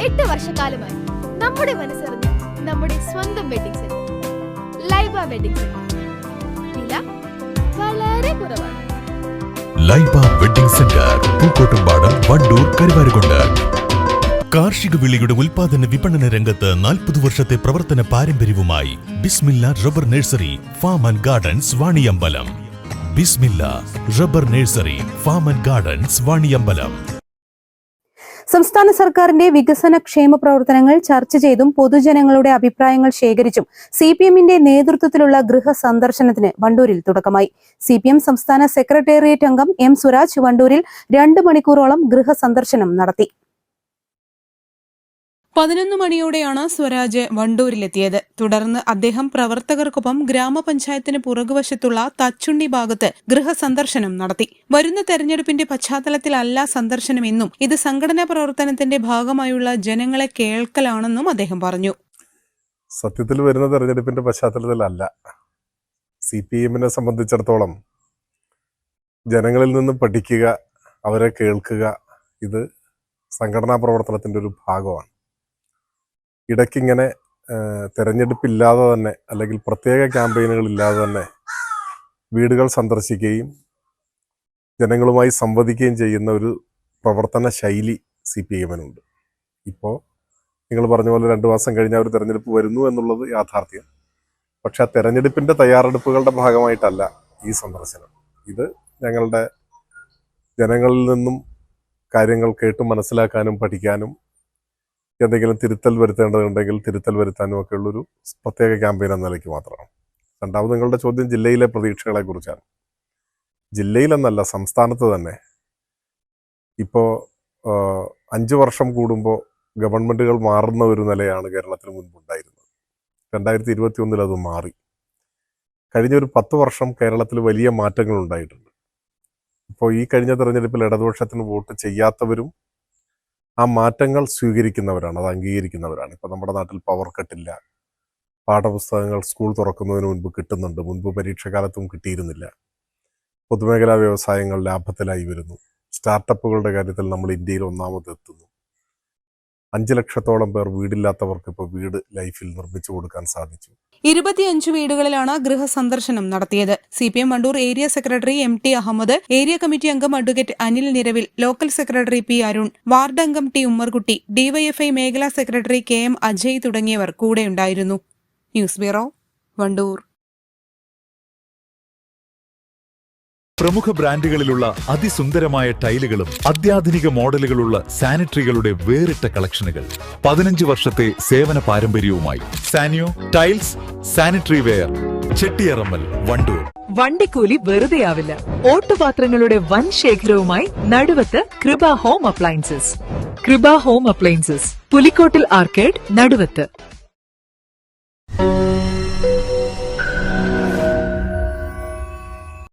8 വർഷക്കാലമായി നമ്മുടെ മനസ്സറിഞ്ഞ് നമ്മുടെ സ്വന്തം wedding centre Laiba wedding centre. വില വളരെ കുറവാണ്. Laiba wedding centre, Pookkottumpadam, Wandoor, Karuvarakundu. കാർഷിക വിളിയുടെ ഉൽപാദന വിപണന രംഗത്ത് 40 വർഷത്തെ പ്രവർത്തന പാരമ്പര്യവുമായി Bismilla rubber nursery, farm and gardens, Vaniyambalam. Bismilla rubber nursery, farm and gardens, Vaniyambalam. സംസ്ഥാന സർക്കാരിന്റെ വികസന ക്ഷേമ പ്രവർത്തനങ്ങൾ ചർച്ച ചെയ്തും പൊതുജനങ്ങളുടെ അഭിപ്രായങ്ങൾ ശേഖരിച്ചും സിപിഎമ്മിന്റെ നേതൃത്വത്തിലുള്ള ഗൃഹ സന്ദർശനത്തിന് വണ്ടൂരിൽ തുടക്കമായി. സിപിഎം സംസ്ഥാന സെക്രട്ടേറിയറ്റ് അംഗം എം സുരാജ് വണ്ടൂരിൽ 2 മണിക്കൂറോളം ഗൃഹ സന്ദർശനം നടത്തി. 11 മണിയോടെയാണ് സ്വരാജ് വണ്ടൂരിലെത്തിയത്. തുടർന്ന് അദ്ദേഹം പ്രവർത്തകർക്കൊപ്പം ഗ്രാമപഞ്ചായത്തിന് പുറകുവശത്തുള്ള തച്ചുണ്ടി ഭാഗത്ത് ഗൃഹസന്ദർശനം നടത്തി. വരുന്ന തെരഞ്ഞെടുപ്പിന്റെ പശ്ചാത്തലത്തിലല്ല സന്ദർശനമെന്നും ഇത് സംഘടനാ പ്രവർത്തനത്തിന്റെ ഭാഗമായുള്ള ജനങ്ങളെ കേൾക്കലാണെന്നും അദ്ദേഹം പറഞ്ഞു. സത്യത്തിൽ വരുന്ന തെരഞ്ഞെടുപ്പിന്റെ പശ്ചാത്തലത്തിലല്ല. സിപിഎമ്മിനെ സംബന്ധിച്ചിടത്തോളം ജനങ്ങളിൽ നിന്ന് പഠിക്കുക, അവരെ കേൾക്കുക, ഇത് സംഘടനാ പ്രവർത്തനത്തിന്റെ ഒരു ഭാഗമാണ്. ഇടയ്ക്കിങ്ങനെ തെരഞ്ഞെടുപ്പില്ലാതെ തന്നെ അല്ലെങ്കിൽ പ്രത്യേക ക്യാമ്പയിനുകളില്ലാതെ തന്നെ വീടുകൾ സന്ദർശിക്കുകയും ജനങ്ങളുമായി സംവദിക്കുകയും ചെയ്യുന്ന ഒരു പ്രവർത്തന ശൈലി CPM-നുണ്ട്. ഇപ്പോൾ നിങ്ങൾ പറഞ്ഞ പോലെ 2 മാസം കഴിഞ്ഞാൽ ഒരു തെരഞ്ഞെടുപ്പ് വരുന്നു എന്നുള്ളത് യാഥാർത്ഥ്യം. പക്ഷെ ആ തെരഞ്ഞെടുപ്പിൻ്റെ തയ്യാറെടുപ്പുകളുടെ ഭാഗമായിട്ടല്ല ഈ സന്ദർശനം. ഇത് ഞങ്ങളുടെ ജനങ്ങളിൽ നിന്നും കാര്യങ്ങൾ കേട്ട് മനസ്സിലാക്കാനും പഠിക്കാനും എന്തെങ്കിലും തിരുത്തൽ വരുത്തേണ്ടതുണ്ടെങ്കിൽ തിരുത്തൽ വരുത്താനും ഒക്കെ ഉള്ളൊരു പ്രത്യേക ക്യാമ്പയിൻ എന്ന നിലയ്ക്ക് മാത്രമാണ്. രണ്ടാമത് നിങ്ങളുടെ ചോദ്യം ജില്ലയിലെ പ്രതീക്ഷകളെ കുറിച്ചാണ്. ജില്ലയിലെന്നല്ല, സംസ്ഥാനത്ത് തന്നെ ഇപ്പോൾ 5 വർഷം കൂടുമ്പോൾ ഗവൺമെൻറ്റുകൾ മാറുന്ന ഒരു നിലയാണ് കേരളത്തിന് മുൻപുണ്ടായിരുന്നത്. 2021 അത് മാറി. കഴിഞ്ഞൊരു 10 വർഷം കേരളത്തിൽ വലിയ മാറ്റങ്ങൾ ഉണ്ടായിട്ടുണ്ട്. ഇപ്പോൾ ഈ കഴിഞ്ഞ തെരഞ്ഞെടുപ്പിൽ ഇടതുപക്ഷത്തിന് വോട്ട് ചെയ്യാത്തവരും ആ മാറ്റങ്ങൾ സ്വീകരിക്കുന്നവരാണ്, അത് അംഗീകരിക്കുന്നവരാണ്. ഇപ്പോൾ നമ്മുടെ നാട്ടിൽ പവർ കട്ടില്ല, പാഠപുസ്തകങ്ങൾ സ്കൂൾ തുറക്കുന്നതിന് മുൻപ് കിട്ടുന്നുണ്ട്, മുൻപ് പരീക്ഷാകാലത്തും കിട്ടിയിരുന്നില്ല. പൊതുമേഖലാ വ്യവസായങ്ങൾ ലാഭത്തിലായി വരുന്നു. സ്റ്റാർട്ടപ്പുകളുടെ കാര്യത്തിൽ നമ്മൾ ഇന്ത്യയിൽ ഒന്നാമതെത്തുന്നു. 5 ലക്ഷത്തോളം പേർ വീടില്ലാത്തവർക്ക് ഇപ്പോൾ വീട് ലൈഫിൽ നിർമ്മിച്ചു കൊടുക്കാൻ സാധിച്ചു. 25 വീടുകളിലാണ് ഗൃഹസന്ദർശനം നടത്തിയത്. CPM Wandoor area secretary MT Ahammed, area committee അംഗം advocate Anil Niravil, local secretary P Arun, ward അംഗം T ഉമ്മർകുട്ടി, DYFI മേഖലാ സെക്രട്ടറി KM അജയ് തുടങ്ങിയവർ കൂടെയുണ്ടായിരുന്നു. News bureau, Wandoor. പ്രമുഖ ബ്രാൻഡുകളിലുള്ള അതിസുന്ദരമായ ടൈലുകളും അത്യാധുനിക മോഡലുകളുള്ള സാനിറ്ററികളുടെ വേറിട്ട കളക്ഷനുകൾ. 15 വർഷത്തെ സേവന പാരമ്പര്യവുമായി Saniyo tiles, sanitary ware, Chettiyarammal, Wandoor. വണ്ടിക്കൂലി വെറുതെയാവില്ല. ഓട്ടുപാത്രങ്ങളുടെ വൻ ശേഖരവുമായി Naduvath Kripa home appliances. Kripa home appliances, Pulikkottil arcade, നടുവത്ത്.